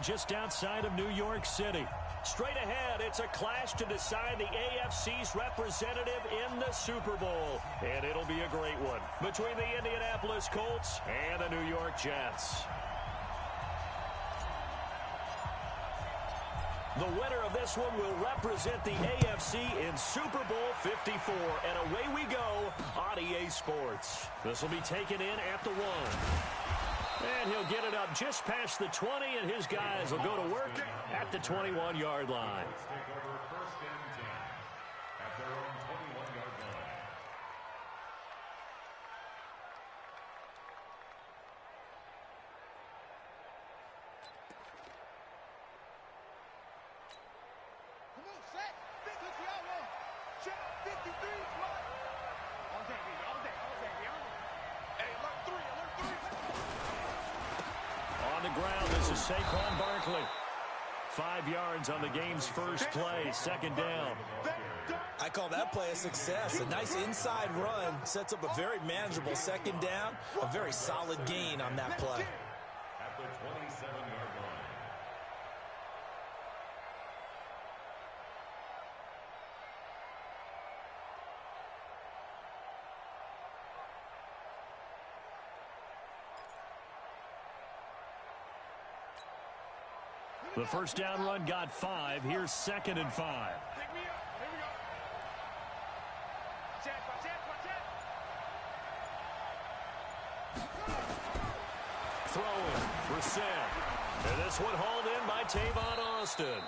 just outside of New York City. Straight ahead, it's a clash to decide the AFC's representative in the Super Bowl. And it'll be a great one between the Indianapolis Colts and the New York Jets. The winner of this one will represent the AFC in Super Bowl 54. And away we go on EA Sports. This will be taken in at the 1. And he'll get it up just past the 20, and his guys will go to work at the 21-yard line. Take over first and 10 at their own 21-yard line. Come on, set. 50 outlaw. Check 53. All day, baby. All day. Hey, alert 3. On the ground, this is Saquon Barkley. 5 yards on the game's first play, second down. I call that play a success. A nice inside run sets up a very manageable second down. A very solid gain on that play. At the 27-yard line. The first down run got 5. Here's 2nd and 5. Pick me up. Here we go. Watch out. Throwing, Brissett. And this one hauled in by Tavon Austin.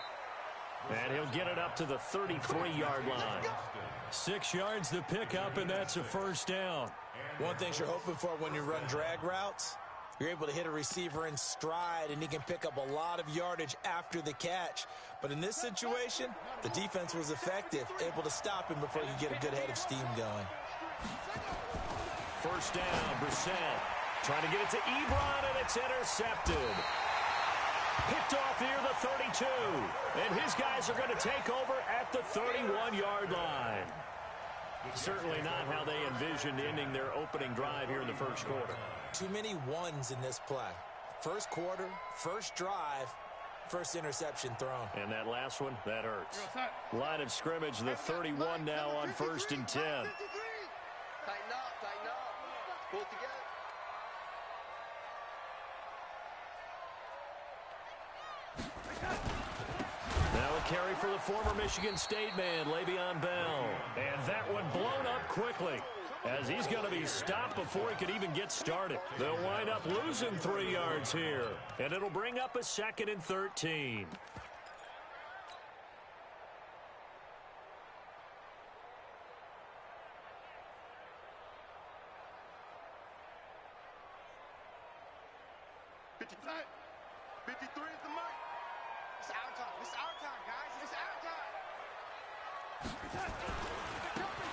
And he'll get it up to the 33-yard line. 6 yards to pick up, and that's a first down. One thing you're hoping for when you run drag routes, you're able to hit a receiver in stride, and he can pick up a lot of yardage after the catch. But in this situation, the defense was effective, able to stop him before he could get a good head of steam going. First down, Brissett. Trying to get it to Ebron, and it's intercepted. Picked off near the 32. And his guys are going to take over at the 31-yard line. Certainly not how they envisioned ending their opening drive here in the first quarter. Too many ones in this play. First quarter, first drive, first interception thrown. And that last one, that hurts. Line of scrimmage, the 31 now on 1st and 10. Tighten up. Pull it together. Now a carry for the former Michigan State man, Le'Veon Bell. And that one blown up quickly, as he's going to be stopped before he could even get started. They'll wind up losing 3 yards here, and it'll bring up a 2nd and 13. Tight. 53 is the mark. It's our time, guys. It's our time.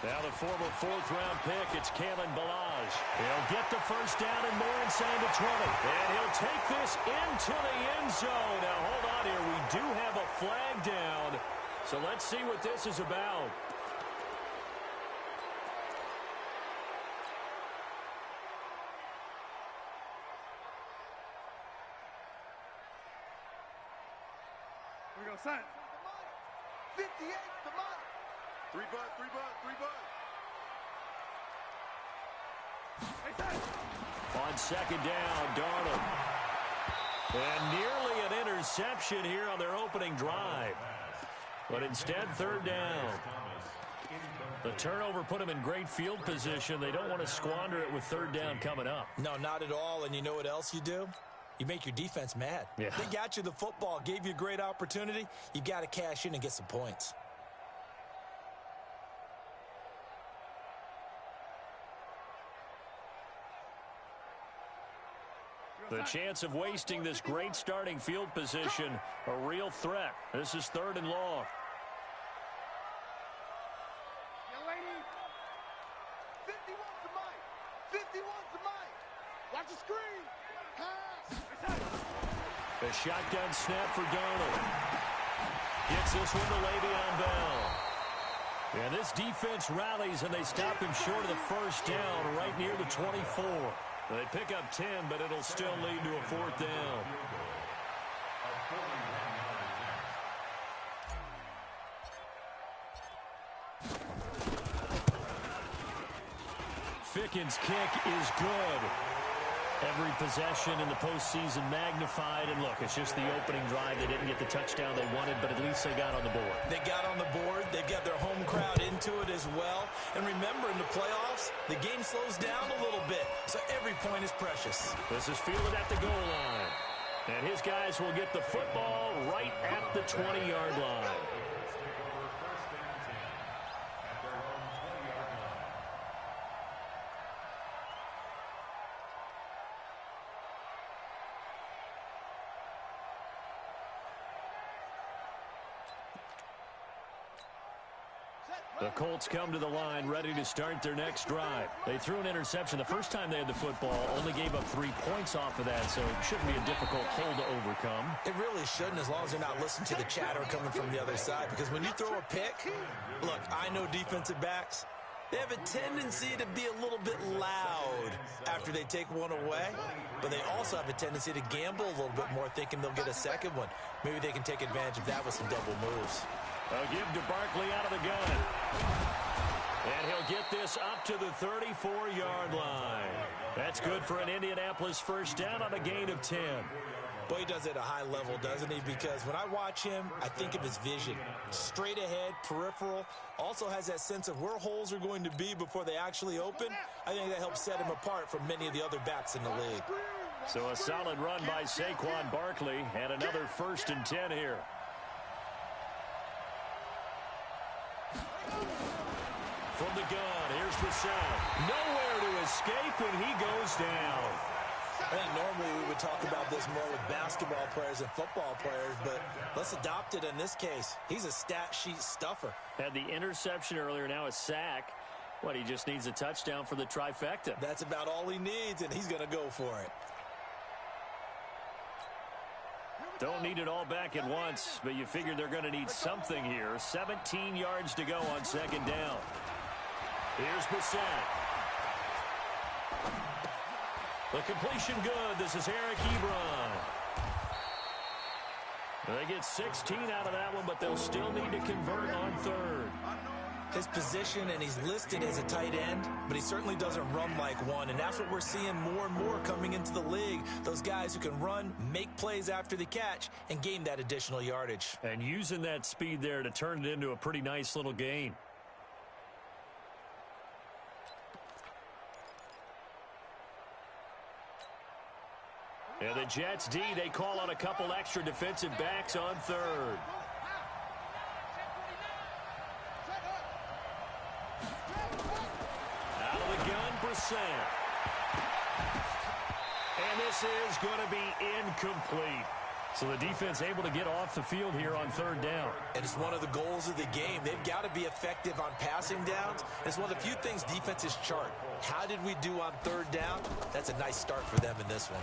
Now the former 4th-round pick, it's Kalen Ballage. He'll get the first down and more inside the 20. And he'll take this into the end zone. Now, hold on here. We do have a flag down. So let's see what this is about. We go, son. 58, the mark. 3 bud. On 2nd down, Darnold. And nearly an interception here on their opening drive. But instead, 3rd down. The turnover put them in great field position. They don't want to squander it with 3rd down coming up. No, not at all. And you know what else you do? You make your defense mad. Yeah. They got you the football, gave you a great opportunity. You got to cash in and get some points. The chance of wasting this great starting field position, a real threat. This is 3rd and long. Young lady. 51's the mic. 51's the mic. Watch the screen. Pass. The shotgun snap for Darnold. Gets this one to Le'Veon Bell. And this defense rallies, and they stop him short of the first down right near the 24. They pick up 10, but it'll still lead to a 4th down. Ficken's kick is good. Every possession in the postseason magnified. And look, it's just the opening drive. They didn't get the touchdown they wanted, but at least they got on the board. They got on the board. They've got their home crowd into it as well. And remember, in the playoffs, the game slows down a little bit, so every point is precious. This is fielded at the goal line. And his guys will get the football right at the 20-yard line. The Colts come to the line ready to start their next drive. They threw an interception the first time they had the football, only gave up 3 points off of that, so it shouldn't be a difficult hole to overcome. It really shouldn't, as long as they're not listening to the chatter coming from the other side, because when you throw a pick, look, I know defensive backs, they have a tendency to be a little bit loud after they take one away, but they also have a tendency to gamble a little bit more, thinking they'll get a second one. Maybe they can take advantage of that with some double moves. A give to Barkley out of the gun. And he'll get this up to the 34-yard line. That's good for an Indianapolis first down on a gain of 10. Boy, he does it at a high level, doesn't he? Because when I watch him, I think of his vision. Straight ahead, peripheral. Also has that sense of where holes are going to be before they actually open. I think that helps set him apart from many of the other backs in the league. So a solid run by Saquon Barkley and another 1st and 10 here. From the gun, here's Brissett. Nowhere to escape, and he goes down. I think normally we would talk about this more with basketball players and football players, but let's adopt it in this case. He's a stat sheet stuffer. Had the interception earlier, now a sack. What, he just needs a touchdown for the trifecta. That's about all he needs, and he's going to go for it. Don't need it all back at once, but you figure they're going to need something here. 17 yards to go on 2nd down. Here's Brissett. The completion good. This is Eric Ebron. They get 16 out of that one, but they'll still need to convert on 3rd. His position, and he's listed as a tight end, but he certainly doesn't run like one, and that's what we're seeing more and more coming into the league. Those guys who can run, make plays after the catch, and gain that additional yardage. And using that speed there to turn it into a pretty nice little gain. And the Jets D, they call on a couple extra defensive backs on 3rd. Out of the gun, Brissett. And this is going to be incomplete. So the defense able to get off the field here on 3rd down. And it's one of the goals of the game. They've got to be effective on passing downs. It's one of the few things defenses chart. How did we do on 3rd down? That's a nice start for them in this one.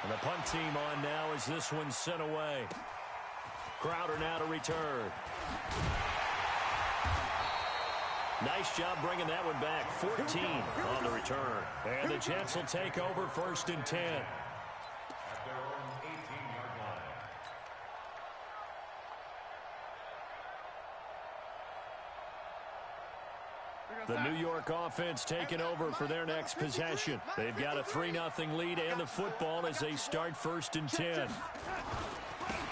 And the punt team on now as this one's sent away. Crowder now to return. Nice job bringing that one back. 14 on the return. And the Jets will take over 1st and 10. The New York offense taking over for their next possession. They've got a 3-0 lead and the football as they start 1st and 10.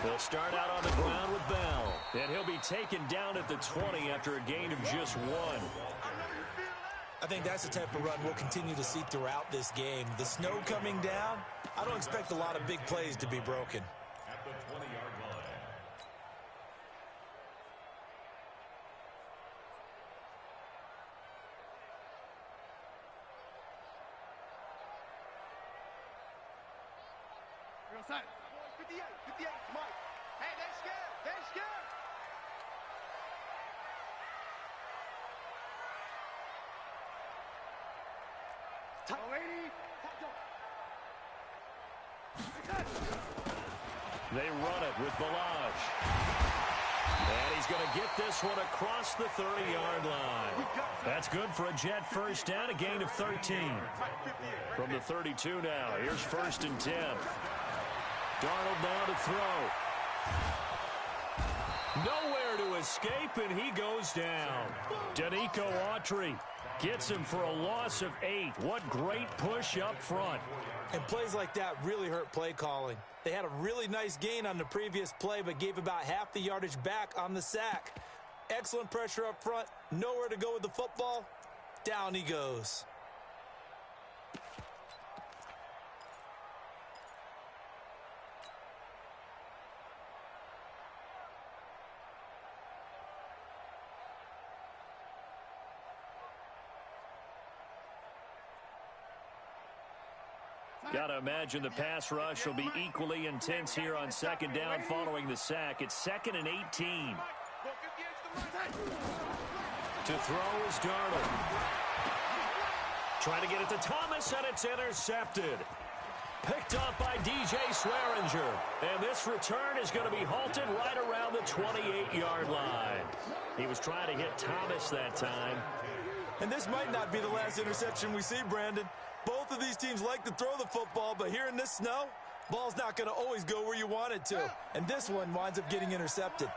They'll start out on the ground with Bell. And he'll be taken down at the 20 after a gain of just 1. I think that's the type of run we'll continue to see throughout this game. The snow coming down, I don't expect a lot of big plays to be broken. At the 20-yard line. You're outside. 58, 58, Mike. Hey, they're scared. They're scared. Tight. 80. They run it with Balaj. And he's going to get this one across the 30-yard line. That's good for a Jet first down, a gain of 13. From the 32 now, here's 1st and 10. Darnold now to throw. Nowhere to escape, and he goes down. Danico Autry gets him for a loss of 8. What great push up front. And plays like that really hurt play calling. They had a really nice gain on the previous play, but gave about half the yardage back on the sack. Excellent pressure up front. Nowhere to go with the football. Down he goes. Got to imagine the pass rush will be equally intense here on second down following the sack. It's 2nd and 18. To throw is Darnold. Trying to get it to Thomas, and it's intercepted. Picked up by DJ Swearinger. And this return is going to be halted right around the 28-yard line. He was trying to hit Thomas that time. And this might not be the last interception we see, Brandon. Both of these teams like to throw the football, but here in this snow, ball's not going to always go where you want it to. And this one winds up getting intercepted.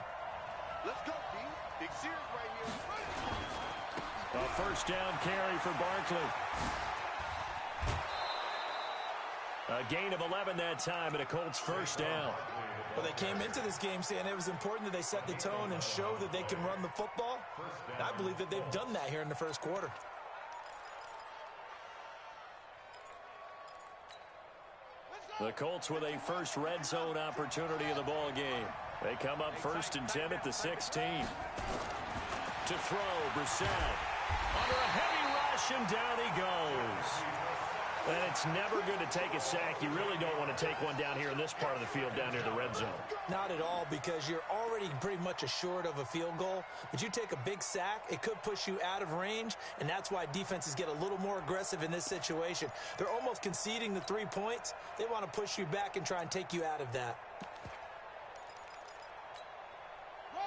Let's go, D. Big Sears right here. A first down carry for Barkley. A gain of 11 that time, and a Colts first down. Well, they came into this game saying it was important that they set the tone and show that they can run the football. And I believe that they've done that here in the first quarter. The Colts with a first red zone opportunity in the ball game. They come up 1st and 10 at the 16. To throw, Brissett. Under a heavy rush, and down he goes. And it's never good to take a sack. You really don't want to take one down here in this part of the field down near the red zone. Not at all, because you're already pretty much assured of a field goal. But you take a big sack, it could push you out of range, and that's why defenses get a little more aggressive in this situation. They're almost conceding the 3 points. They want to push you back and try and take you out of that.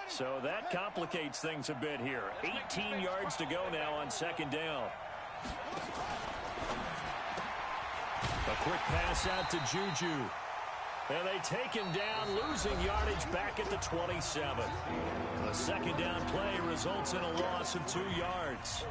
So that complicates things a bit here. 18 yards to go now on second down. A quick pass out to Juju. And they take him down, losing yardage back at the 27. A second down play results in a loss of 2 yards.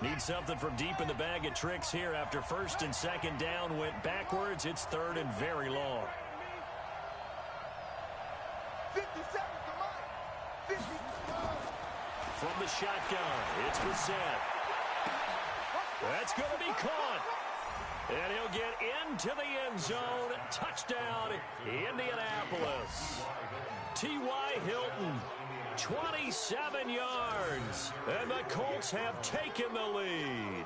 Need something from deep in the bag of tricks here after first and second down went backwards. It's 3rd and very long. 50 seconds to mine. 50. From the shotgun, it's Brissett. That's going to be caught. And he'll get into the end zone. Touchdown, Indianapolis. T.Y. Hilton, 27 yards. And the Colts have taken the lead.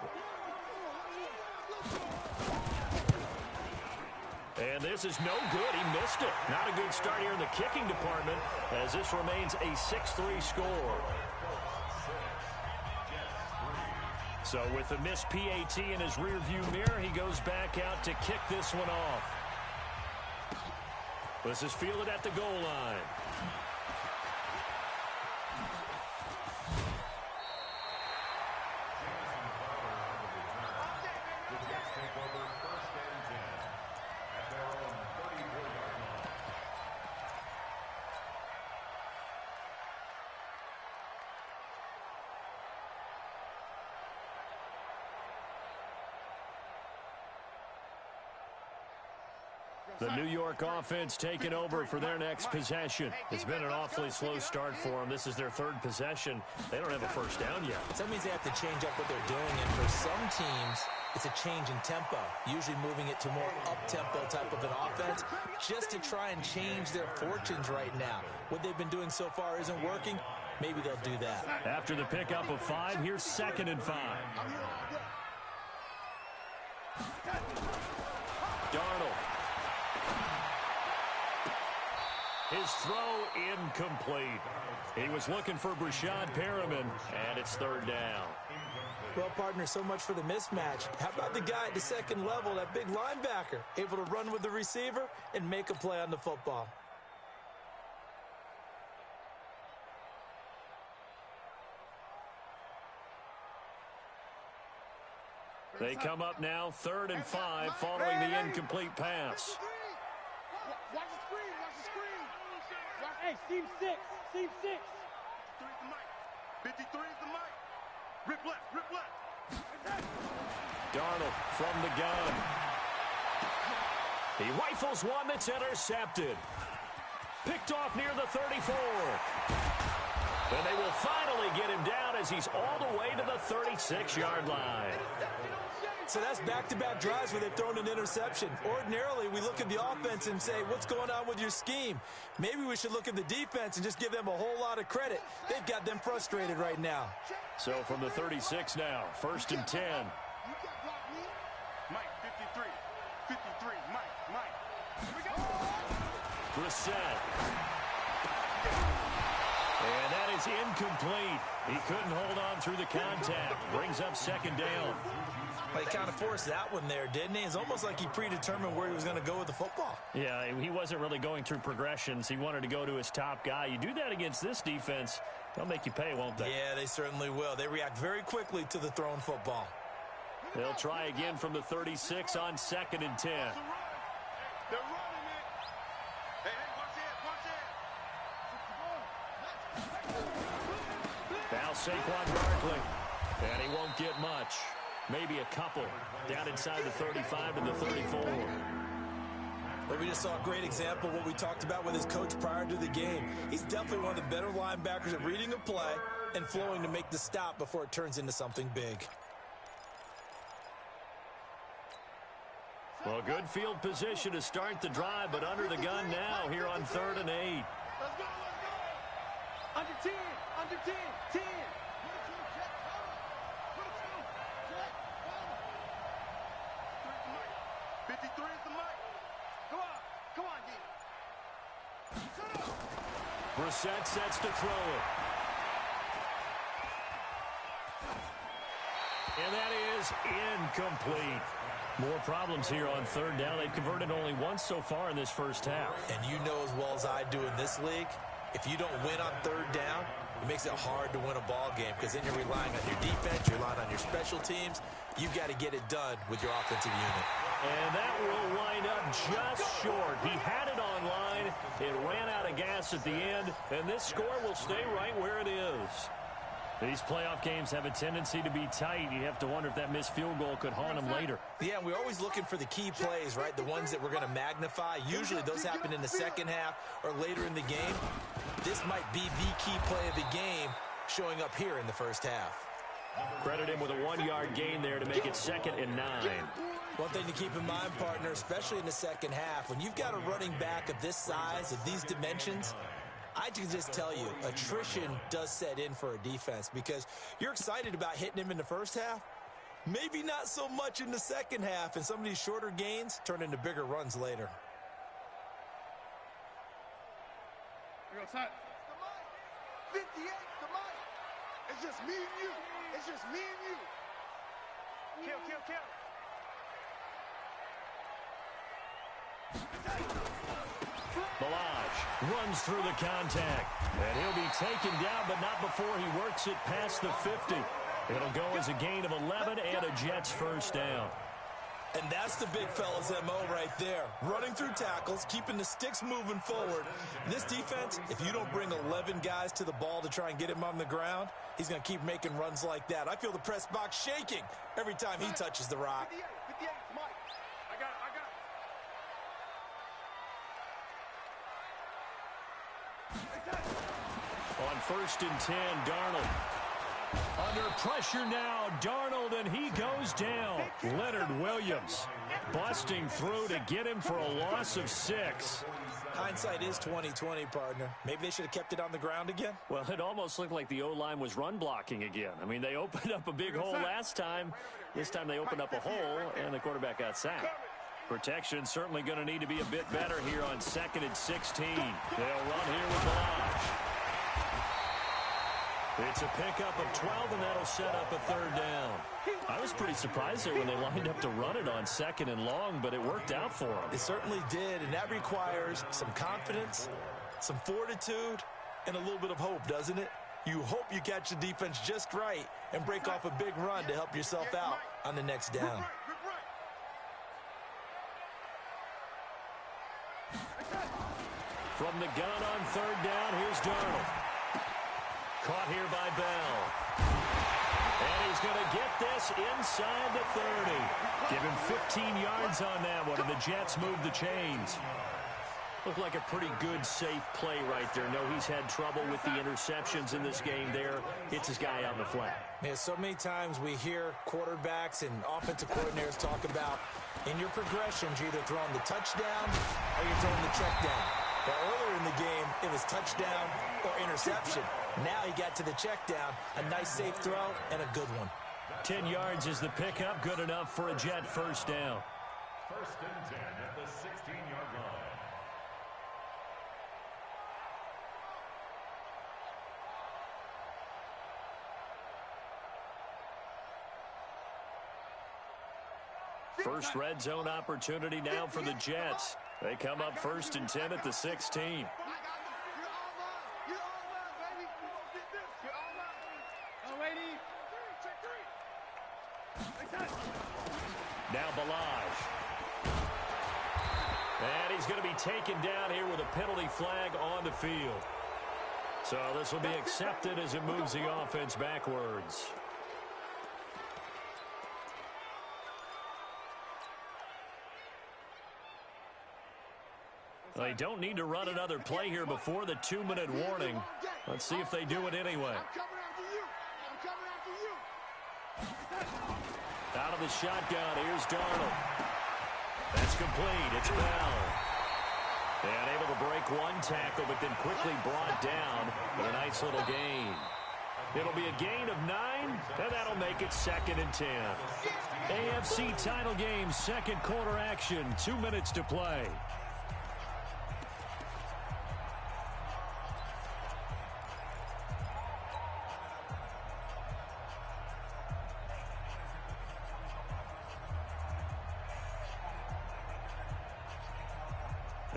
And this is no good. He missed it. Not a good start here in the kicking department, as this remains a 6-3 score. So with the missed PAT in his rearview mirror, he goes back out to kick this one off. This is fielded at the goal line. The New York offense taking over for their next possession. It's been an awfully slow start for them. This is their 3rd possession. They don't have a first down yet. So that means they have to change up what they're doing, and for some teams, it's a change in tempo, usually moving it to more up-tempo type of an offense, just to try and change their fortunes right now. What they've been doing so far isn't working. Maybe they'll do that. After the pickup of 5, here's 2nd and 5. Darnold. His throw incomplete. He was looking for Brashad Perriman, and it's 3rd down. Well, partner, so much for the mismatch. How about the guy at the second level, that big linebacker, able to run with the receiver and make a play on the football? They come up now 3rd and 5 following the incomplete pass. Watch the screen. Watch the screen. Hey, seam 6. Seam 6. 53 is the mic. 53 is the mic. Rip left. Rip left. Darnold from the gun. He rifles one that's intercepted. Picked off near the 34. And they will finally get him down as he's all the way to the 36-yard line. So that's back-to-back drives where they've thrown an interception. Ordinarily, we look at the offense and say, what's going on with your scheme? Maybe we should look at the defense and just give them a whole lot of credit. They've got them frustrated right now. So from the 36 now, 1st and 10. Mike, 53. 53. Mike. Here we go. Brissett. And that is incomplete. He couldn't hold on through the contact. Brings up 2nd down. Well, he kind of forced that one there, didn't he? It's almost like he predetermined where he was going to go with the football. Yeah, he wasn't really going through progressions. He wanted to go to his top guy. You do that against this defense, they'll make you pay, won't they? Yeah, they certainly will. They react very quickly to the thrown football. They'll try again from the 36 on 2nd and 10. They're running it. Hey, watch it. Now Saquon Barkley. And he won't get much. Maybe a couple. Down inside the 35 to the 34. Well, we just saw a great example of what we talked about with his coach prior to the game. He's definitely one of the better linebackers at reading a play and flowing to make the stop before it turns into something big. Well, good field position to start the drive, but under the gun now here on 3rd and 8. Let's go. Under 10. Under 10. 10. 53 is the mic. Come on, D. Brissett sets to throw it. And that is incomplete. More problems here on 3rd down. They've converted only once so far in this first half. And you know as well as I do in this league, if you don't win on 3rd down, it makes it hard to win a ball game because then you're relying on your defense, you're relying on your special teams. You've got to get it done with your offensive unit. And that will wind up just short. He had it on line. It ran out of gas at the end, and this score will stay right where it is. These playoff games have a tendency to be tight. You have to wonder if that missed field goal could haunt them later. Yeah, we're always looking for the key plays, right? The ones that we're going to magnify. Usually those happen in the second half or later in the game. This might be the key play of the game showing up here in the first half. Credit him with a 1-yard gain there to make it 2nd and 9. One thing to keep in mind, partner, especially in the second half, when you've got a running back of this size, of these dimensions, I can just tell you, attrition does set in for a defense because you're excited about hitting him in the first half. Maybe not so much in the second half, and some of these shorter gains turn into bigger runs later. Here goes Hut. 58, the mic. It's just me and you. It's just me and you. Kill. Balaj runs through the contact, and he'll be taken down, but not before he works it past the 50. It'll go as a gain of 11 and a Jets first down. And that's the big fella's MO right there. Running through tackles, keeping the sticks moving forward. This defense, if you don't bring 11 guys to the ball to try and get him on the ground, he's going to keep making runs like that. I feel the press box shaking every time he touches the rock. 58, Mike. I got it. On 1st and 10, Darnold. Under pressure now, Darnold, and he goes down. Leonard Williams busting through to get him for a loss of 6. Hindsight is 20/20, partner. Maybe they should have kept it on the ground again. Well, it almost looked like the O-line was run blocking again. I mean, they opened up a big hole last time. This time they opened up a hole, and the quarterback got sacked. Protection certainly going to need to be a bit better here on 2nd and 16. They'll run here with Balaj. It's a pickup of 12, and that'll set up a 3rd down. I was pretty surprised there when they lined up to run it on 2nd and long, but it worked out for them. It certainly did, and that requires some confidence, some fortitude, and a little bit of hope, doesn't it? You hope you catch the defense just right and break off a big run to help yourself out on the next down. From the gun on third down, here's Darnold. Caught here by Bell. And he's going to get this inside the 30. Give him 15 yards on that one, and the Jets move the chains. Looked like a pretty good, safe play right there. No, he's had trouble with the interceptions in this game there. Hits his guy out in the flat. Man, so many times we hear quarterbacks and offensive coordinators talk about in your progressions, you're either throwing the touchdown or you're throwing the check down. But earlier in the game, it was touchdown or interception. Now he got to the check down, a nice safe throw, and a good one. 10 yards is the pickup, good enough for a Jet first down. First and 10 at the 16-yard line. First red zone opportunity now for the Jets. They come up first and 10 at the 16. Now Balaj. And he's going to be taken down here with a penalty flag on the field. So this will be accepted as it moves the offense backwards. They don't need to run another play here before the 2-minute warning. Let's see if they do it anyway. Out of the shotgun, here's Darnold. That's complete. It's Bell. And able to break one tackle, but then quickly brought down with a nice little gain. It'll be a gain of 9, and that'll make it 2nd and 10. AFC title game, second quarter action, 2 minutes to play.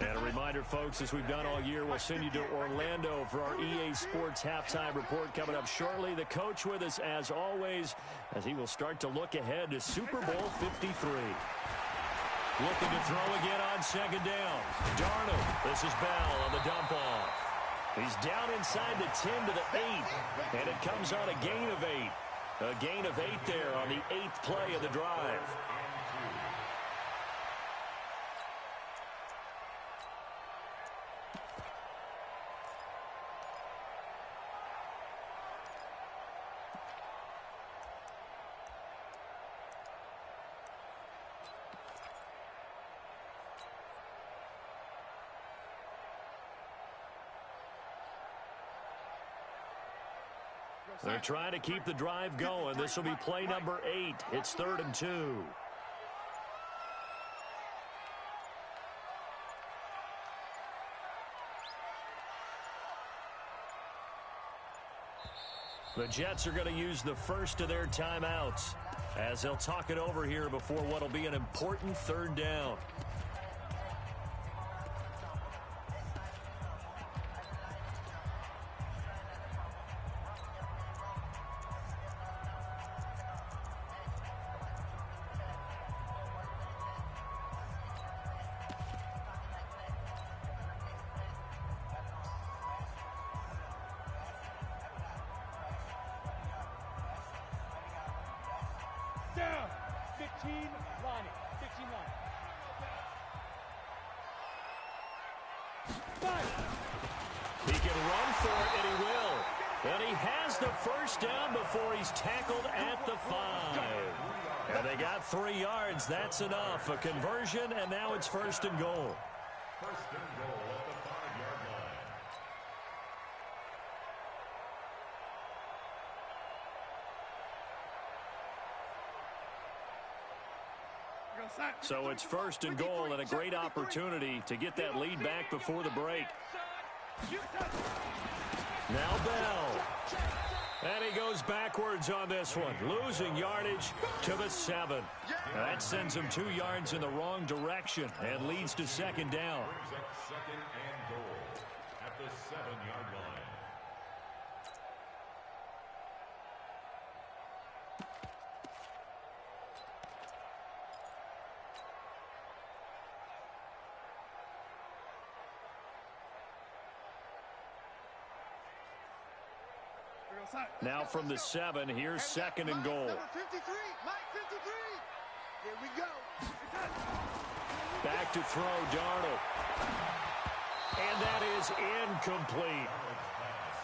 And a reminder, folks, as we've done all year, we'll send you to Orlando for our EA Sports halftime report coming up shortly. The coach with us, as always, as he will start to look ahead to Super Bowl 53. Looking to throw again on second down. Darnold. This is Bell on the dump off. He's down inside the 10 to the 8, and it comes on a gain of 8. A gain of 8 there on the 8th play of the drive. They're trying to keep the drive going. This will be play number 8. It's 3rd and 2. The Jets are going to use the first of their timeouts as they'll talk it over here before what will be an important 3rd down. Down. 15 lining. 15 line. He can run for it, and he will. And he has the first down before he's tackled at the 5. And they got 3 yards. That's enough. A conversion, and now it's 1st and goal. First and goal at the 5-yard line. So it's 1st and goal, and a great opportunity to get that lead back before the break. Now Bell. And he goes backwards on this one, losing yardage to the 7. That sends him 2 yards in the wrong direction and leads to 2nd down. Brings up 2nd and goal at the 7-yard line. Now from the 7, here's second and goal. Number 53, Mike 53. Here we go. Back to throw, Darnold. And that is incomplete.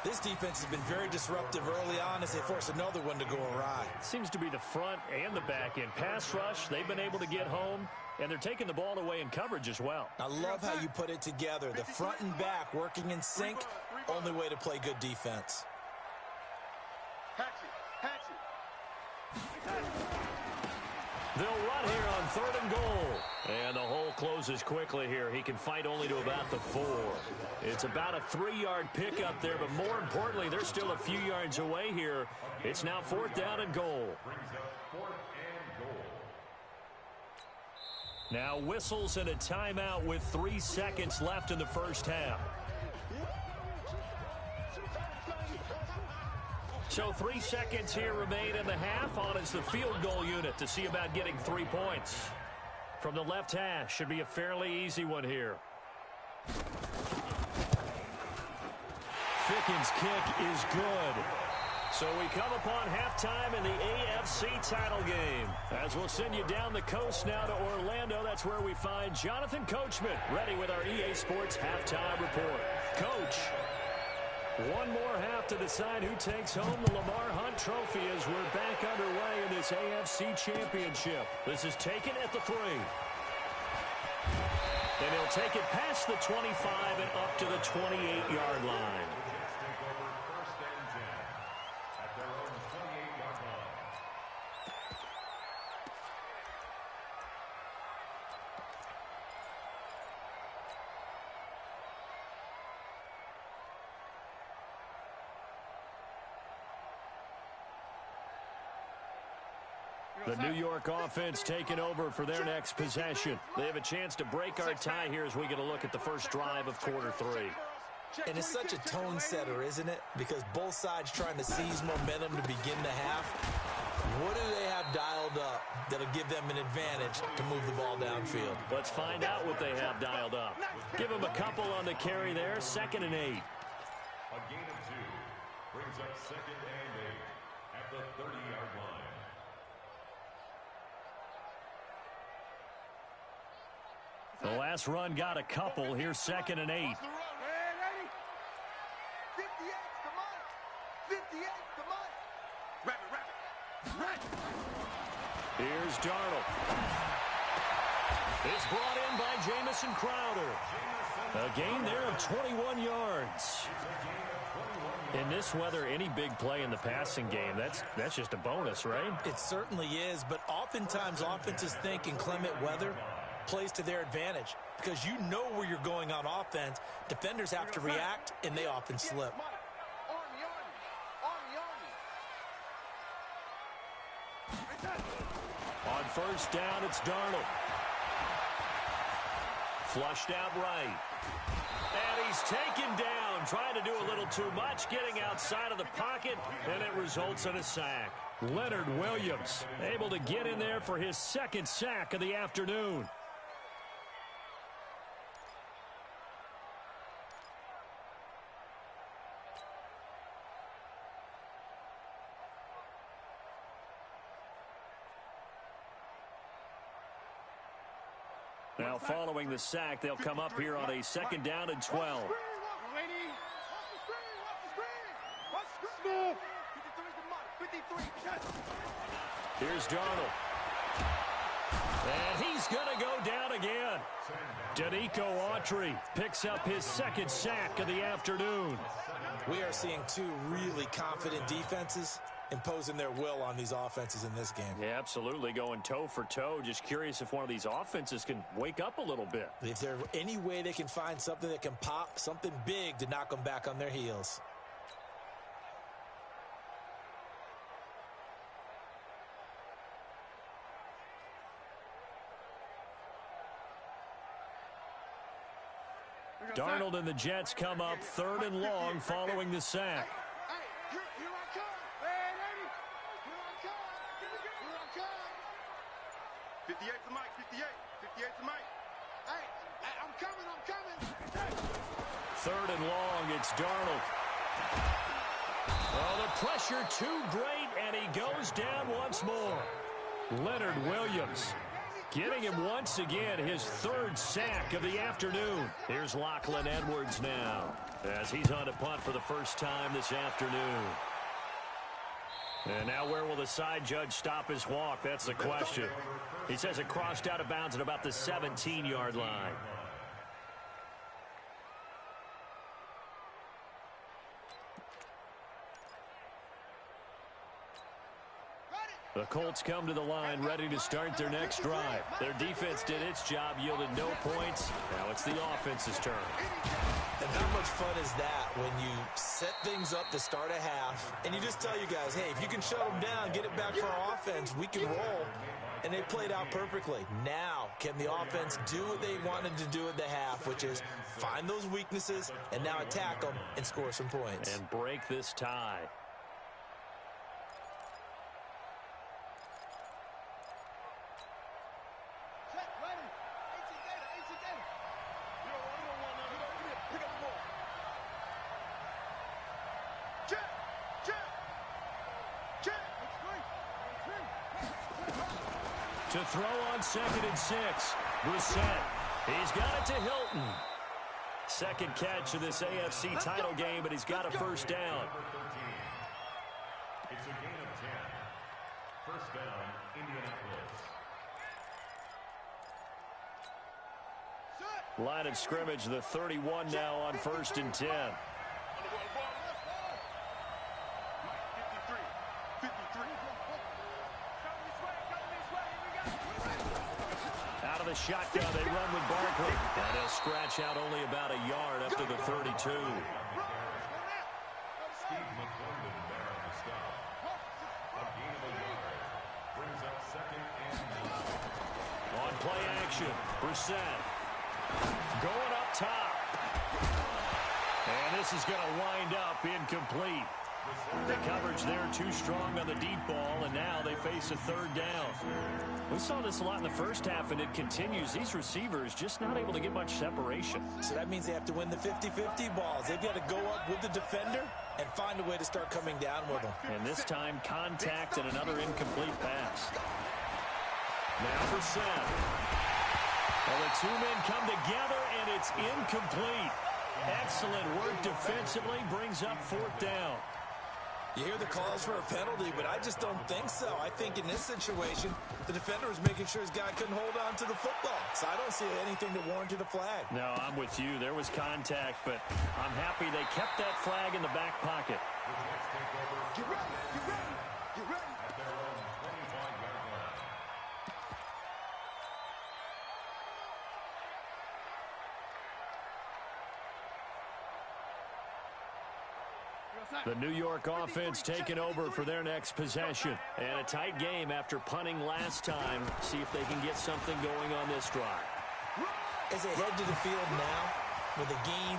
This defense has been very disruptive early on as they force another one to go awry. Seems to be the front and the back end. Pass rush, they've been able to get home, and they're taking the ball away in coverage as well. I love how you put it together. The front and back working in sync, only way to play good defense. They'll run here on 3rd and goal. And the hole closes quickly here. He can fight only to about the 4. It's about a 3-yard pickup there, but more importantly, they're still a few yards away here. It's now 4th down and goal. Now whistles and a timeout with 3 seconds left in the first half. So 3 seconds here remain in the half. On is the field goal unit to see about getting 3 points. From the left hash, should be a fairly easy one here. Ficken's kick is good. So we come upon halftime in the AFC title game. As we'll send you down the coast now to Orlando, that's where we find Jonathan Coachman ready with our EA Sports halftime report. Coach, one more half to decide who takes home the Lamar Hunt Trophy as we're back underway in this AFC Championship. This is taken at the 3. And he'll take it past the 25 and up to the 28-yard line. The New York offense taking over for their next possession. They have a chance to break our tie here as we get a look at the first drive of quarter 3. And it's such a tone setter, isn't it? Because both sides trying to seize momentum to begin the half. What do they have dialed up that'll give them an advantage to move the ball downfield? Let's find out what they have dialed up. Give them a couple on the carry there. 2nd and 8. A gain of 2 brings up 2nd and 8 at the 30-yard line. The last run got a couple. Here's 2nd and 8. 58 to Mike. 58 to Mike. Rapid. Here's Darnold. It's brought in by Jamison Crowder. A gain there of 21 yards. In this weather, any big play in the passing game, that's just a bonus, right? It certainly is, but oftentimes offenses think in clement weather plays to their advantage because you know where you're going on offense. Defenders have to react, and they often slip. On first down, it's Darnold. Flushed out right. And he's taken down, trying to do a little too much, getting outside of the pocket, and it results in a sack. Leonard Williams able to get in there for his 2nd sack of the afternoon. Now following the sack, they'll come up here on a 2nd down and 12. Here's Darnold. And he's going to go down again. Danico Autry picks up his 2nd sack of the afternoon. We are seeing 2 really confident defenses imposing their will on these offenses in this game. Yeah, absolutely, going toe for toe. Just curious if one of these offenses can wake up a little bit. If there's any way they can find something that can pop, something big to knock them back on their heels. Darnold and the Jets come up 3rd and long following the sack. Here I come. Hey, lady. Here I come. 58 to Mike. 58 to Mike. Hey, I'm coming. 3rd and long, it's Darnold. Oh, the Pressure too great, and he goes down once more. Leonard Williams getting him once again his third sack of the afternoon. Here's Lachlan Edwards now as he's on a punt for the first time this afternoon. And now where will the side judge stop his walk? That's the question. He says it crossed out of bounds at about the 17-yard line. The Colts come to the line ready to start their next drive. Their defense did its job, yielded no points. Now it's the offense's turn. And how much fun is that when you set things up to start a half and you just tell you guys, hey, if you can shut them down, get it back for our offense, we can roll. And they played out perfectly. Now, can the offense do what they wanted to do at the half, which is find those weaknesses and now attack them and score some points. And break this tie. To throw on 2nd and 6. Brissett. He's got it to Hilton. Second catch of this AFC title game, but he's got a first down. It's a gain of 10. First down, Indianapolis. Line of scrimmage, the 31 now on 1st and 10. Out of the shotgun, they run with Barkley. And he'll scratch out only about a yard up to the 32. Steve McClendon there on the stop. A gain of a yard. Brings up 2nd and 9. On play action, Brissett going up top. And this is going to wind up incomplete. The coverage there too strong on the deep ball, and now they face a third down. We saw this a lot in the first half, and it continues. These receivers just not able to get much separation. So that means they have to win the 50-50 balls. They've got to go up with the defender and find a way to start coming down with them. And this time, contact and another incomplete pass. Now for Sam. Well, the two men come together, and it's incomplete. Excellent work defensively, brings up 4th down. You hear the calls for a penalty, but I just don't think so. I think in this situation, the defender was making sure his guy couldn't hold on to the football. So I don't see anything that warranted a flag. No, I'm with you. There was contact, but I'm happy they kept that flag in the back pocket. Get ready, get ready, get ready. At their own 25-yard line. The New York offense taking over for their next possession. And a tight game after punting last time. See if they can get something going on this drive. As they head to the field now, with the game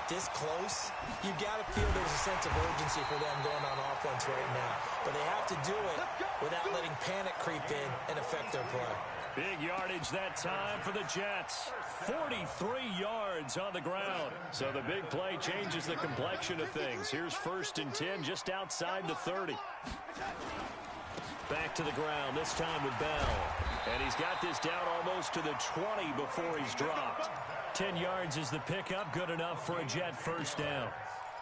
this close, you got to feel there's a sense of urgency for them going on offense right now. But they have to do it without letting panic creep in and affect their play. Big yardage that time for the Jets. 43 yards on the ground. So the big play changes the complexion of things. Here's 1st and 10 just outside the 30. Back to the ground, this time with Bell. And he's got this down almost to the 20 before he's dropped. 10 yards is the pickup, good enough for a Jet first down.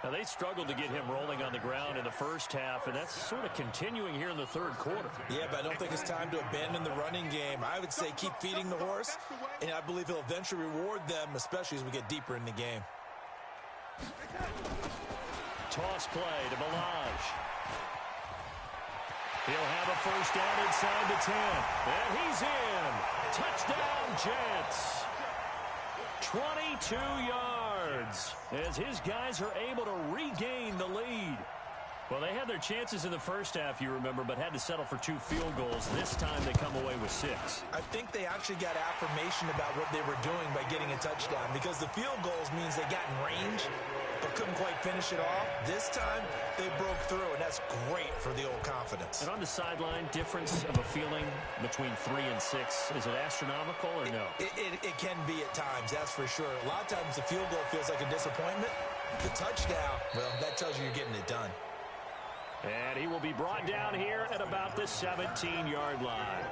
Now, they struggled to get him rolling on the ground in the first half, and that's sort of continuing here in the third quarter. Yeah, but I don't think it's time to abandon the running game. I would say keep feeding the horse, and I believe he'll eventually reward them, especially as we get deeper in the game. Toss play to Balaj. He'll have a first down inside the 10. And he's in. Touchdown, Jets. 22 yards as his guys are able to regain the lead. Well, they had their chances in the first half, you remember, but had to settle for 2 field goals. This time they come away with 6. I think they actually got affirmation about what they were doing by getting a touchdown, because the field goals means they got in range but couldn't quite finish it off. This time they broke through, and that's great for the old confidence. And on the sideline, difference of a feeling between 3 and 6, is it astronomical or no? It can be at times, that's for sure. A lot of times the field goal feels like a disappointment. The touchdown, well, that tells you you're getting it done. And he will be brought down here at about the 17-yard line.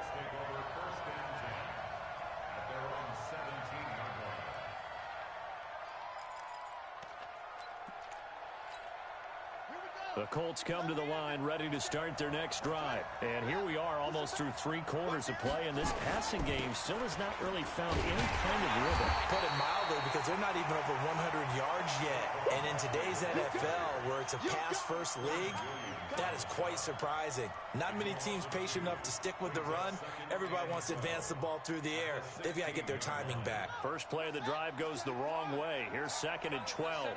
The Colts come to the line ready to start their next drive. And here we are almost through 3 quarters of play, and this passing game still has not really found any kind of rhythm. Put it mildly, because they're not even over 100 yards yet. And in today's NFL, where it's a pass-first league, that is quite surprising. Not many teams patient enough to stick with the run. Everybody wants to advance the ball through the air. They've got to get their timing back. First play of the drive goes the wrong way. Here's 2nd and 12.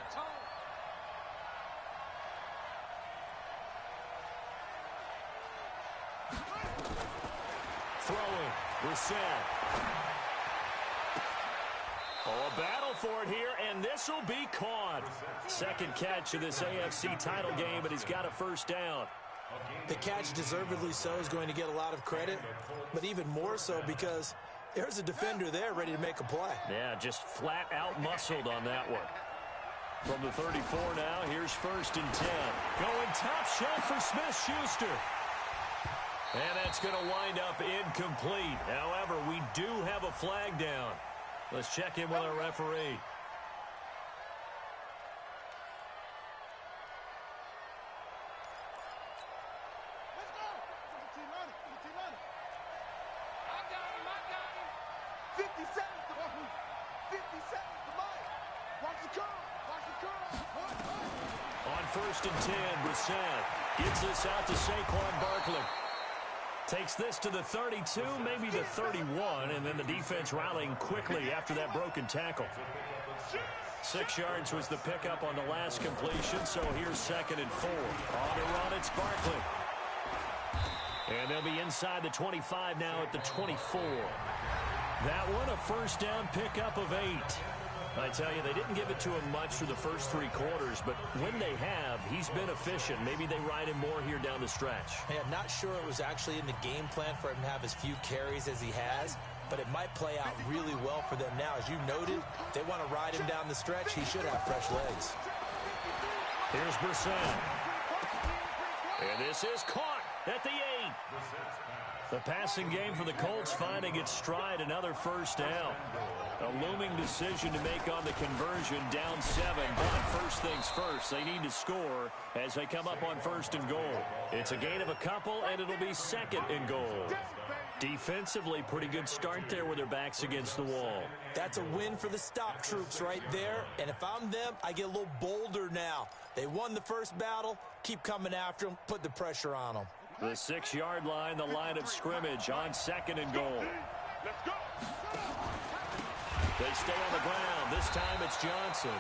Throwing, Brissett. Oh, a battle for it here, and this will be caught. Second catch of this AFC title game, but he's got a first down. The catch, deservedly so, is going to get a lot of credit, but even more so because there's a defender there ready to make a play. Yeah, just flat out muscled on that one. From the 34 now, here's 1st and 10. Going top shelf for Smith-Schuster. And that's going to wind up incomplete. However, we do have a flag down. Let's check in with our referee. Let's go. 50 seconds to 50 seconds to Mike. Watch the curl. Watch the curl. On 1st and 10, Brissett gets this out to Saquon Barkley. Takes this to the 32, maybe the 31, and then the defense rallying quickly after that broken tackle. 6 yards was the pickup on the last completion, so here's 2nd and 4. On the run, it's Barkley. And they'll be inside the 25 now at the 24. That one, a first down pickup of 8. I tell you, they didn't give it to him much for the first 3 quarters, but when they have, he's been efficient. Maybe they ride him more here down the stretch. Yeah, not sure it was actually in the game plan for him to have as few carries as he has, but it might play out really well for them now. As you noted, if they want to ride him down the stretch, he should have fresh legs. Here's Brissett. And this is caught at the 8. The passing game for the Colts finding its stride, another first down. A looming decision to make on the conversion, down 7. But first things first, they need to score as they come up on 1st and goal. It's a gain of a couple, and it'll be 2nd and goal. Defensively, pretty good start there with their backs against the wall. That's a win for the stop troops right there. And if I'm them, I get a little bolder now. They won the first battle. Keep coming after them. Put the pressure on them. The 6-yard line, the line of scrimmage on 2nd and goal. Let's go. They stay on the ground. This time it's Johnson.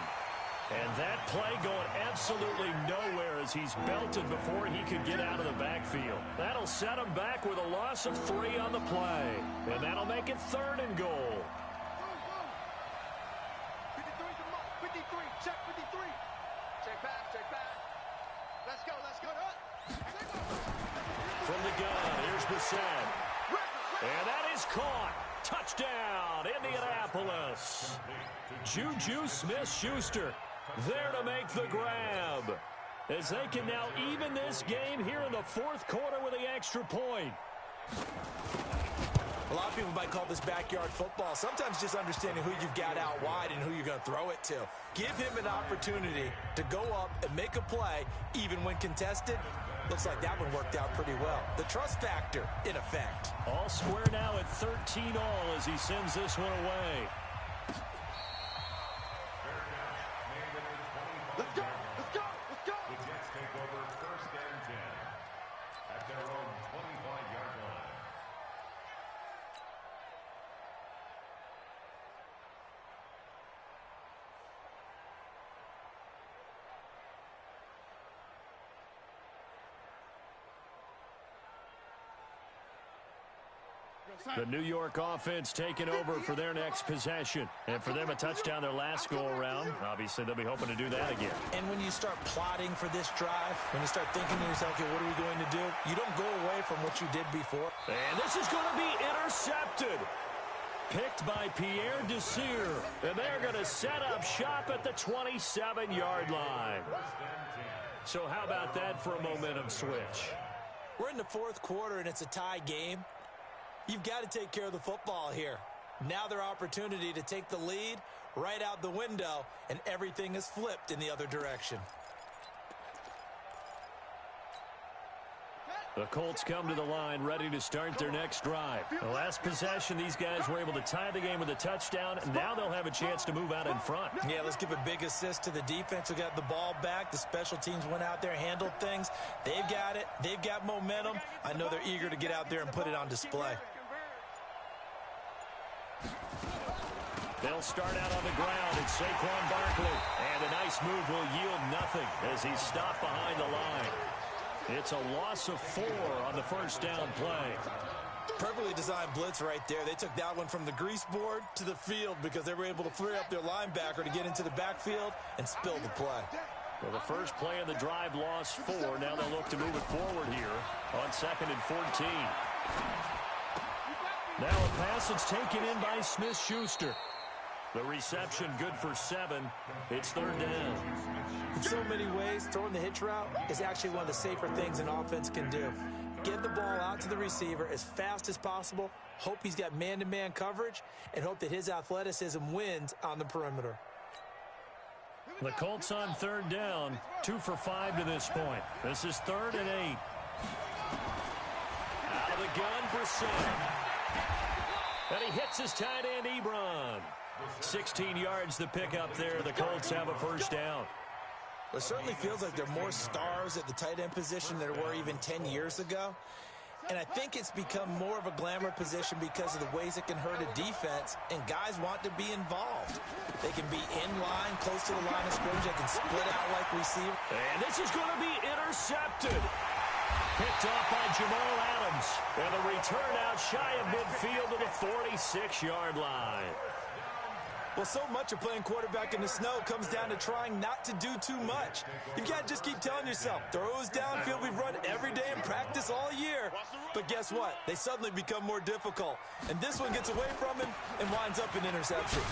And that play going absolutely nowhere as he's belted before he could get out of the backfield. That'll set him back with a loss of 3 on the play. And that'll make it 3rd and goal. 53, check 53. Check back, check back. Let's go, let's go. From the gun, here's Brissett. And that is caught. Touchdown, Indianapolis. Juju Smith-Schuster there to make the grab, as they can now even this game here in the 4th quarter with the extra point. A lot of people might call this backyard football. Sometimes just understanding who you've got out wide and who you're going to throw it to. Give him an opportunity to go up and make a play, even when contested. Looks like that one worked out pretty well. The trust factor, in effect. All square now at 13 all as he sends this one away. Let's go, let's go, let's go. The Jets take over 1st and 10 at their own 25-yard line. The New York offense taking over for their next possession. And for them, a touchdown their last go-around. Obviously, they'll be hoping to do that again. And when you start plotting for this drive, when you start thinking to yourself, okay, what are we going to do? You don't go away from what you did before. And this is going to be intercepted. Picked by Pierre Desir. And they're going to set up shop at the 27-yard line. So how about that for a momentum switch? We're in the fourth quarter, and it's a tie game. You've got to take care of the football here. Now their opportunity to take the lead right out the window, and everything is flipped in the other direction. The Colts come to the line ready to start their next drive. The last possession, these guys were able to tie the game with a touchdown, and now they'll have a chance to move out in front. Yeah, let's give a big assist to the defense who got the ball back. The special teams went out there, handled things. They've got it. They've got momentum. I know they're eager to get out there and put it on display. They'll start out on the ground, and Saquon Barkley. And a nice move will yield nothing as he's stopped behind the line. It's a loss of 4 on the first down play. Perfectly designed blitz right there. They took that one from the grease board to the field because they were able to free up their linebacker to get into the backfield and spill the play. Well, the first play of the drive lost 4. Now they'll look to move it forward here on 2nd and 14. Now a pass that's taken in by Smith-Schuster. The reception good for 7. It's 3rd down. In so many ways, throwing the hitch route is actually one of the safer things an offense can do. Get the ball out to the receiver as fast as possible, hope he's got man-to-man coverage, and hope that his athleticism wins on the perimeter. The Colts on 3rd down, 2 for 5 to this point. This is 3rd and 8. Out of the gun for Sam. And he hits his tight end, Ebron. 16 yards to pick up there. The Colts have a first down. It certainly feels like there are more stars at the tight end position than there were even 10 years ago. And I think it's become more of a glamour position because of the ways it can hurt a defense, and guys want to be involved. They can be in line, close to the line of scrimmage. They can split out like receiver. And this is going to be intercepted. Picked off by Jamal Adams. And the return out shy of midfield to the 46-yard line. Well, so much of playing quarterback in the snow comes down to trying not to do too much. You've got to just keep telling yourself, throws downfield we've run every day in practice all year. But guess what? They suddenly become more difficult. And this one gets away from him and winds up an interception.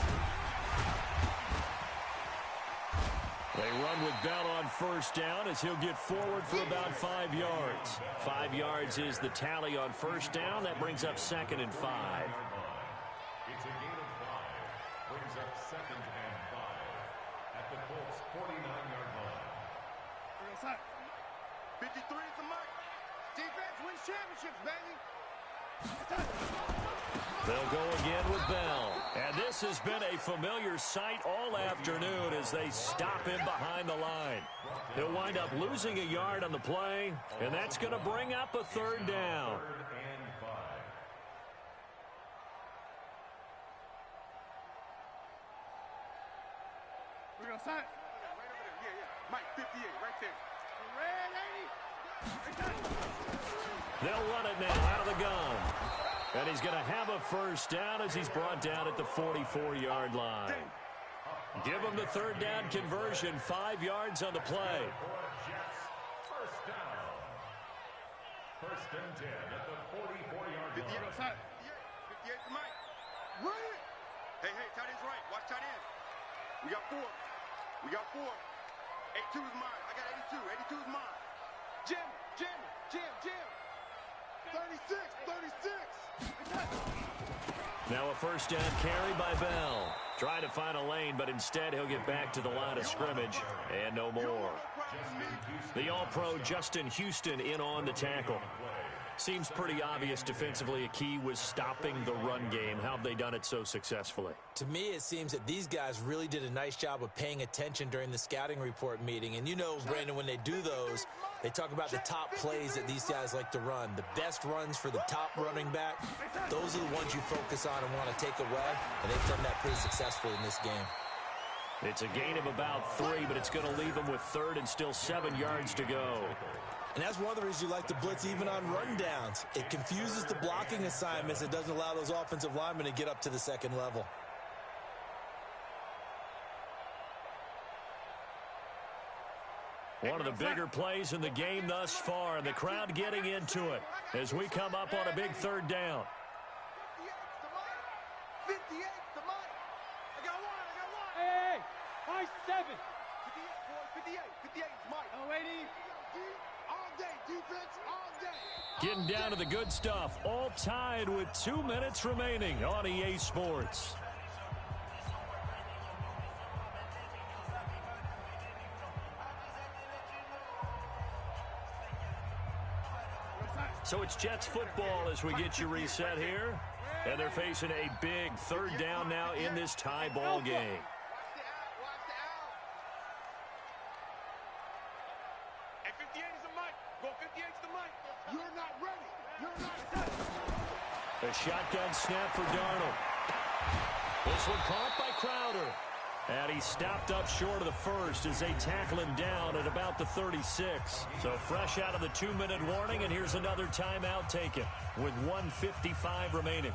They run with Bell on first down as he'll get forward for about 5 yards. 5 yards is the tally on first down. That brings up 2nd and 5. It's a gain of 5. Brings up 2nd and 5 at the Colts' 49-yard line. 53 is the mark. Defense wins championships, baby. They'll go again with Bell. And this has been a familiar sight all afternoon as they stop him behind the line. He'll wind up losing a yard on the play, and that's going to bring up a 3rd down. We're going to sign. Right over there. Yeah. Mike, 58, right there. Red 80. They'll run it now out of the gun. And he's going to have a first down as he's brought down at the 44-yard line. Give him the 3rd down conversion, 5 yards on the play. First down. 1st and 10 at the 44-yard line. 58 for Mike. Run it. Hey, tight end's right. Watch tight end. We got 4. 82 is mine. I got 82. 82 is mine. Jim. 36. Now a first down carry by Bell. Trying to find a lane, but instead he'll get back to the line of scrimmage. And no more. The All-Pro Justin Houston in on the tackle. Seems pretty obvious defensively a key was stopping the run game. How have they done it so successfully? To me, it seems that these guys really did a nice job of paying attention during the scouting report meeting. And you know, Brandon, when they do those, they talk about the top plays that these guys like to run. The best runs for the top running back, those are the ones you focus on and want to take away. And they've done that pretty successfully in this game. It's a gain of about 3, but it's going to leave them with 3rd and still 7 yards to go. And that's one of the reasons you like to blitz even on rundowns. It confuses the blocking assignments. It doesn't allow those offensive linemen to get up to the 2nd level. One of the bigger plays in the game thus far, and the crowd getting into it as we come up on a big 3rd down. 58 to Mike. I got one. Hey, I 7. boys. 58 is Mike. Oh, 80. All day, defense, all day. Getting down to the good stuff. All tied with 2 minutes remaining on EA Sports. So it's Jets football as we get you reset here. And they're facing a big third down now in this tie ball game. Watch the out. Hey, 58 is the Mike. Go 58 is the Mike. You're not ready. You're not ready. A shotgun snap for Darnold. This one caught by Crowder. And he stopped up short of the first as they tackle him down at about the 36. So fresh out of the 2-minute warning, and here's another timeout taken with 1:55 remaining.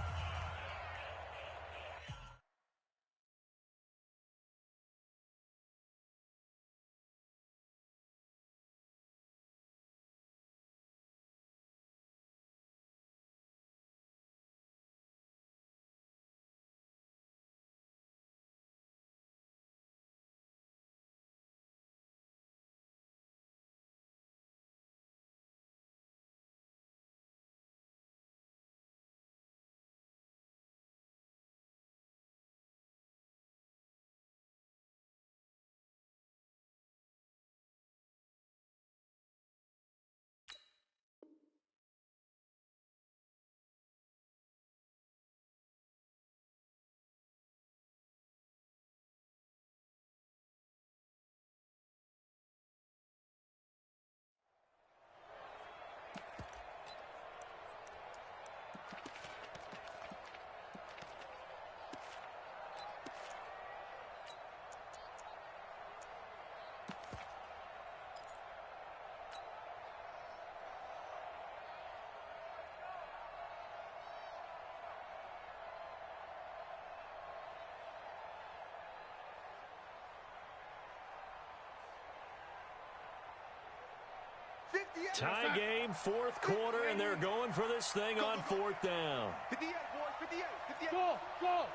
Tie game, fourth quarter, and they're going for this thing on fourth down. 58, boys. 58. Go. I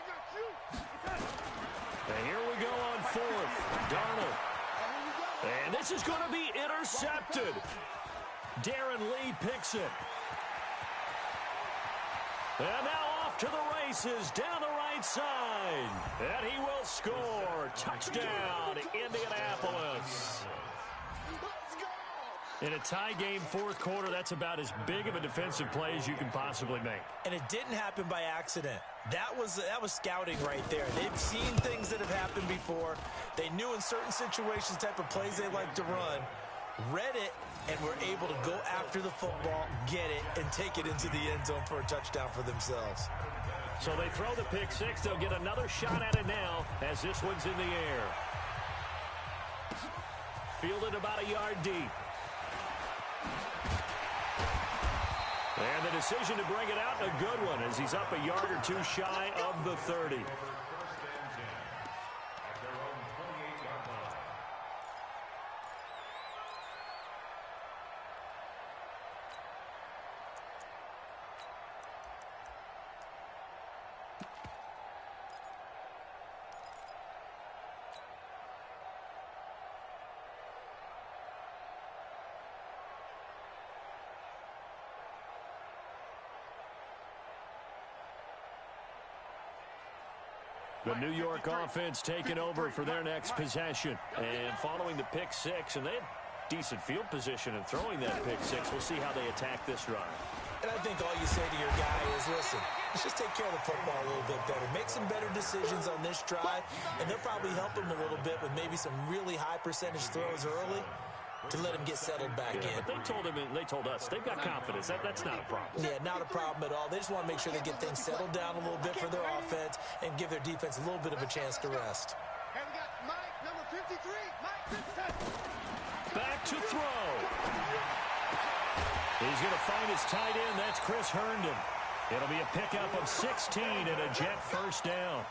got you. And here we go on fourth. Darnold. And this is going to be intercepted. Darren Lee picks it. And now off to the races down the right side. And he will score. Touchdown, Indianapolis. In a tie game, fourth quarter, that's about as big of a defensive play as you can possibly make. And it didn't happen by accident. That was scouting right there. They've seen things that have happened before. They knew in certain situations the type of plays they like to run, read it, and were able to go after the football, get it, and take it into the end zone for a touchdown for themselves. So they throw the pick six. They'll get another shot at it now as this one's in the air. Fielded about a yard deep. And the decision to bring it out, a good one, as he's up a yard or two shy of the 30. The New York offense taking over for their next possession. And following the pick six, and they had decent field position in throwing that pick six. We'll see how they attack this drive. And I think all you say to your guy is, listen, let's just take care of the football a little bit better. Make some better decisions on this drive, and they'll probably help him a little bit with maybe some really high percentage throws early to let him get settled back in. But they told him, and they told us, they've got confidence. That's not a problem. Yeah, not a problem at all. They just want to make sure they get things settled down a little bit for their offense and give their defense a little bit of a chance to rest. And we got Mike, number 53. Mike, back to throw. He's going to find his tight end. That's Chris Herndon. It'll be a pickup of 16 and a Jet first down.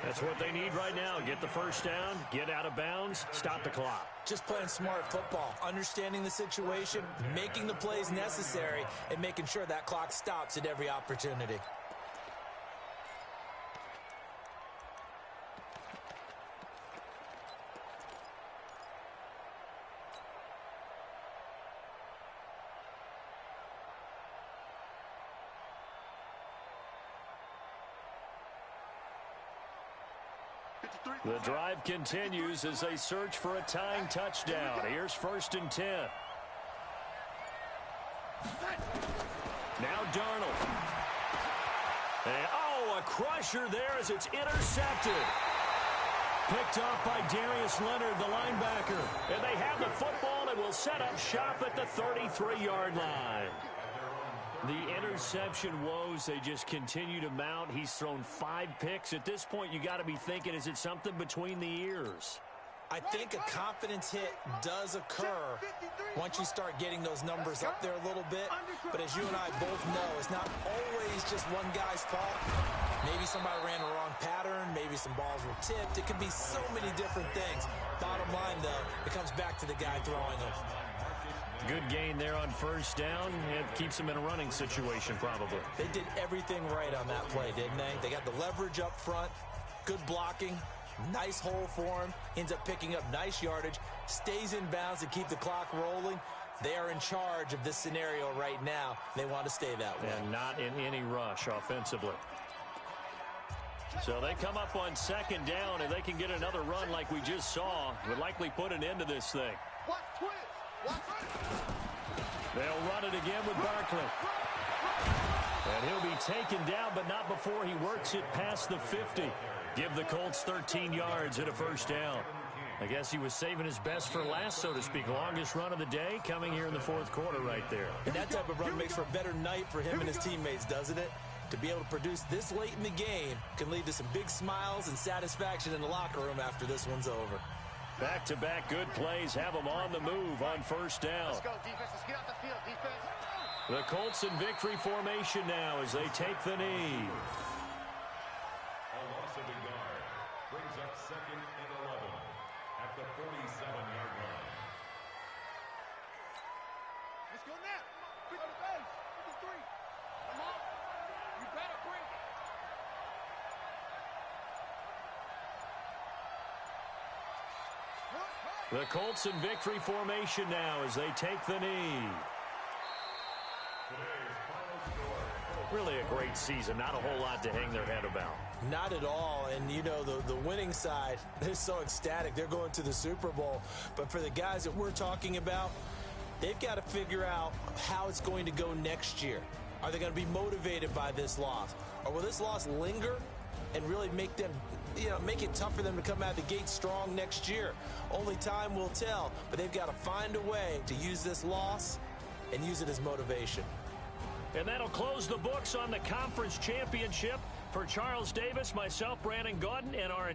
That's what they need right now. Get the first down, get out of bounds, stop the clock. Just playing smart football, understanding the situation, making the plays necessary, and making sure that clock stops at every opportunity. The drive continues as they search for a tying touchdown. Here's 1st and 10. Now Darnold. And, a crusher there as it's intercepted. Picked off by Darius Leonard, the linebacker. And they have the football and will set up shop at the 33-yard line. The interception woes, they just continue to mount. He's thrown 5 picks. At this point, you got to be thinking, is it something between the ears? I think a confidence hit does occur once you start getting those numbers up there a little bit. But as you and I both know, it's not always just one guy's fault. Maybe somebody ran the wrong pattern. Maybe some balls were tipped. It could be so many different things. Bottom line, though, it comes back to the guy throwing them. Good gain there on 1st down. It keeps them in a running situation, probably. They did everything right on that play, didn't they? They got the leverage up front, good blocking, nice hole for him, ends up picking up nice yardage, stays in bounds to keep the clock rolling. They are in charge of this scenario right now. They want to stay that way. And not in any rush offensively. So they come up on 2nd down, and they can get another run like we just saw. Would likely put an end to this thing. They'll run it again with Barkley. And he'll be taken down, but not before he works it past the 50. Give the Colts 13 yards and a 1st down. I guess he was saving his best for last, so to speak. Longest run of the day coming here in the 4th quarter right there. And that type of run makes for a better night for him and his teammates, doesn't it? To be able to produce this late in the game can lead to some big smiles and satisfaction in the locker room after this one's over. Back-to-back good plays have them on the move on 1st down. Let's go, defense. Let's get out the field, defense. The Colts in victory formation now as they take the knee. A loss of a yard brings up 2nd and 11 at the 47-yard line. Let's go now. Pick up the base. 53. Come on. You better bring it. The Colts in victory formation now as they take the knee. Really a great season. Not a whole lot to hang their head about. Not at all. And, you know, the winning side, they're so ecstatic. They're going to the Super Bowl. But for the guys that we're talking about, they've got to figure out how it's going to go next year. Are they going to be motivated by this loss? Or will this loss linger and really make them, make it tough for them to come out of the gate strong next year? Only time will tell. But they've got to find a way to use this loss and use it as motivation. And that'll close the books on the conference championship. For Charles Davis, myself, Brandon Gaudin, and our